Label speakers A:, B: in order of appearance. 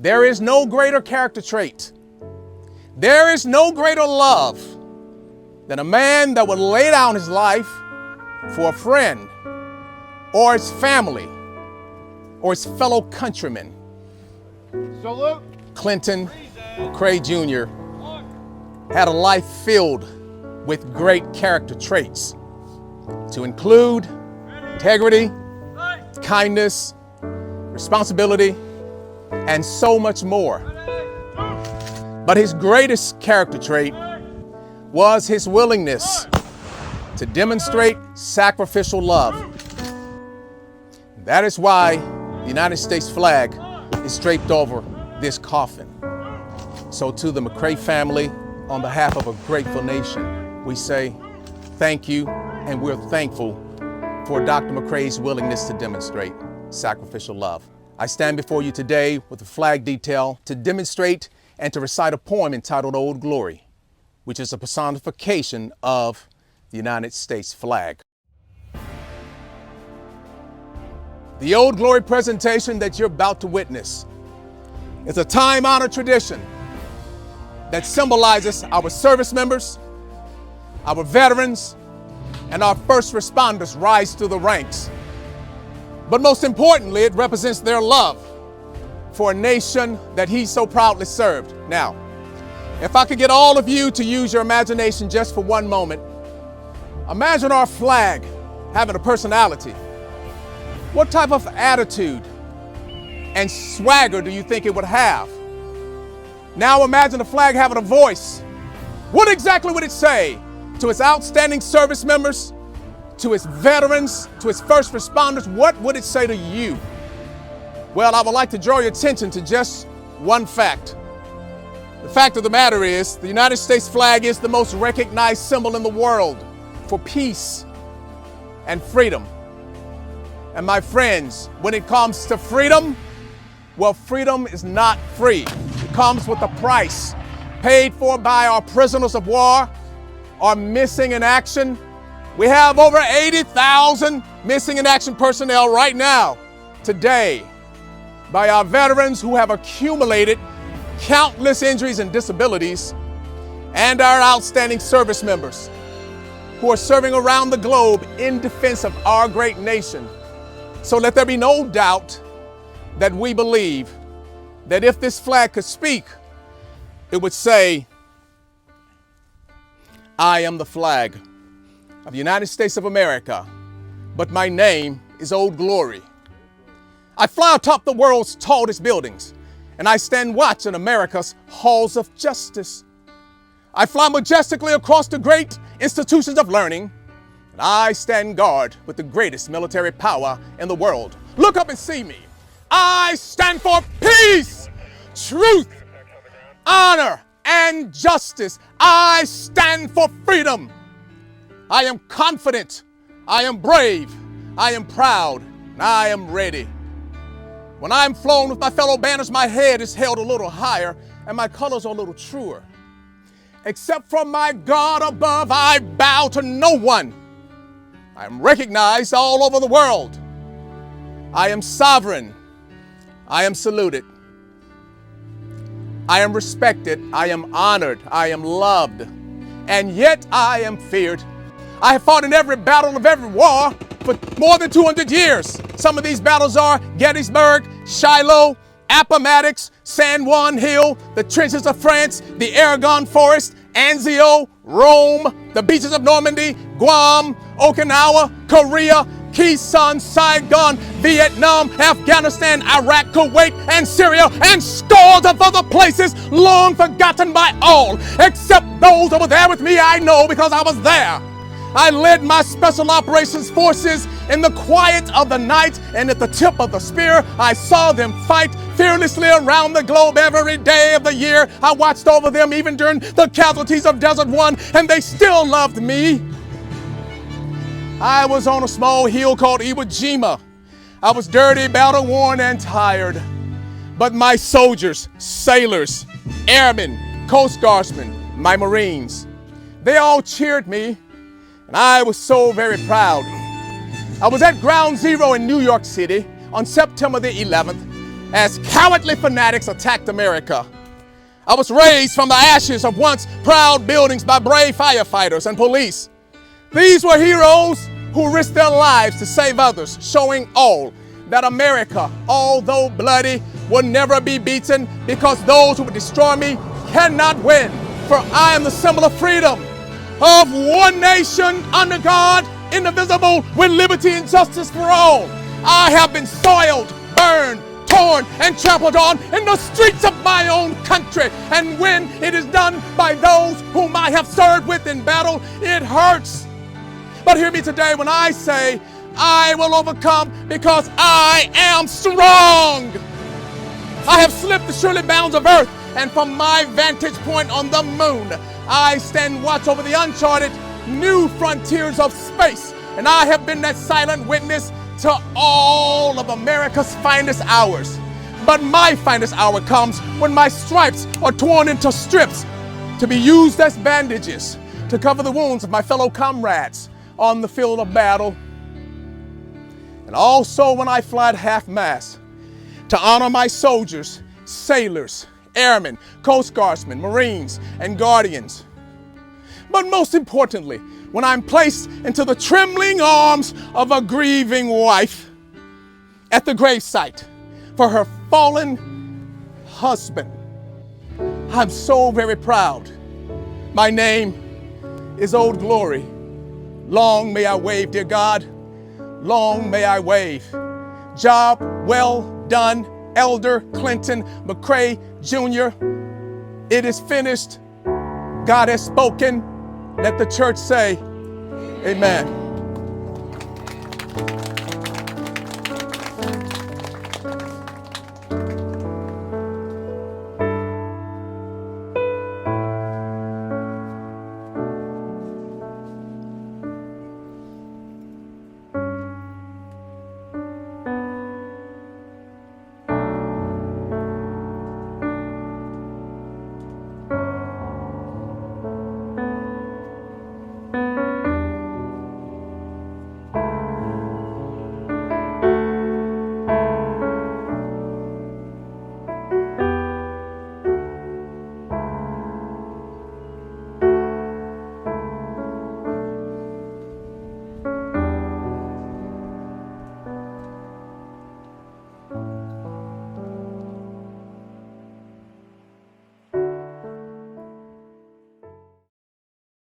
A: There is no greater character trait. There is no greater love than a man that would lay down his life for a friend or his family or his fellow countrymen.
B: Salute.
A: Clinton McRae Jr. had a life filled with great character traits, to include integrity, kindness, responsibility, and so much more. But his greatest character trait was his willingness to demonstrate sacrificial love. That is why the United States flag is draped over this coffin. So to the McRae family, on behalf of a grateful nation, we say thank you, and we're thankful for Dr. McRae's willingness to demonstrate sacrificial love. I stand before you today with a flag detail to demonstrate and to recite a poem entitled Old Glory, which is a personification of the United States flag. The Old Glory presentation that you're about to witness is a time-honored tradition that symbolizes our service members, our veterans, and our first responders rise through the ranks. But most importantly, it represents their love for a nation that he so proudly served. Now, if I could get all of you to use your imagination just for one moment, imagine our flag having a personality. What type of attitude and swagger do you think it would have? Now imagine the flag having a voice. What exactly would it say to its outstanding service members, to its veterans, to its first responders? What would it say to you? Well, I would like to draw your attention to just one fact. The fact of the matter is, the United States flag is the most recognized symbol in the world for peace and freedom. And my friends, when it comes to freedom, well, freedom is not free. It comes with a price paid for by our prisoners of war, our missing in action. We have over 80,000 missing in action personnel right now, today, by our veterans who have accumulated countless injuries and disabilities, and our outstanding service members who are serving around the globe in defense of our great nation. So let there be no doubt that we believe that if this flag could speak, it would say, I am the flag of the United States of America, but my name is Old Glory. I fly atop the world's tallest buildings, and I stand watch in America's halls of justice. I fly majestically across the great institutions of learning, and I stand guard with the greatest military power in the world. Look up and see me. I stand for peace, truth, honor, and justice. I stand for freedom. I am confident, I am brave, I am proud, and I am ready. When I'm flown with my fellow banners, my head is held a little higher and my colors are a little truer. Except for my God above, I bow to no one. I am recognized all over the world. I am sovereign. I am saluted. I am respected. I am honored. I am loved. And yet I am feared. I have fought in every battle of every war for more than 200 years. Some of these battles are Gettysburg, Shiloh, Appomattox, San Juan Hill, the trenches of France, the Aragon Forest, Anzio, Rome, the beaches of Normandy, Guam, Okinawa, Korea, Quezon, Saigon, Vietnam, Afghanistan, Iraq, Kuwait, and Syria, and scores of other places long forgotten by all, except those over there with me I know because I was there. I led my special operations forces in the quiet of the night, and at the tip of the spear, I saw them fight fearlessly around the globe every day of the year. I watched over them even during the casualties of Desert One, and they still loved me. I was on a small hill called Iwo Jima. I was dirty, battle-worn, and tired. But my soldiers, sailors, airmen, Coast Guardsmen, my Marines, they all cheered me, and I was so very proud. I was at Ground Zero in New York City on September the 11th, as cowardly fanatics attacked America. I was raised from the ashes of once proud buildings by brave firefighters and police. These were heroes who risked their lives to save others, showing all that America, although bloody, will never be beaten, because those who would destroy me cannot win. For I am the symbol of freedom, of one nation under God, indivisible, with liberty and justice for all. I have been soiled, burned, torn, and trampled on in the streets of my own country. And when it is done by those whom I have served with in battle, it hurts. But hear me today when I say, I will overcome because I am strong. I have slipped the surely bounds of earth, and from my vantage point on the moon, I stand watch over the uncharted new frontiers of space. And I have been that silent witness to all of America's finest hours. But my finest hour comes when my stripes are torn into strips to be used as bandages to cover the wounds of my fellow comrades on the field of battle. And also when I fly at half-mast to honor my soldiers, sailors, airmen, Coast Guardsmen, Marines, and Guardians. But most importantly, when I'm placed into the trembling arms of a grieving wife at the gravesite for her fallen husband. I'm so very proud. My name is Old Glory. Long may I wave, dear God. Long may I wave. Job well done, Elder Clinton McRae Jr. It is finished. God has spoken. Let the church say, amen.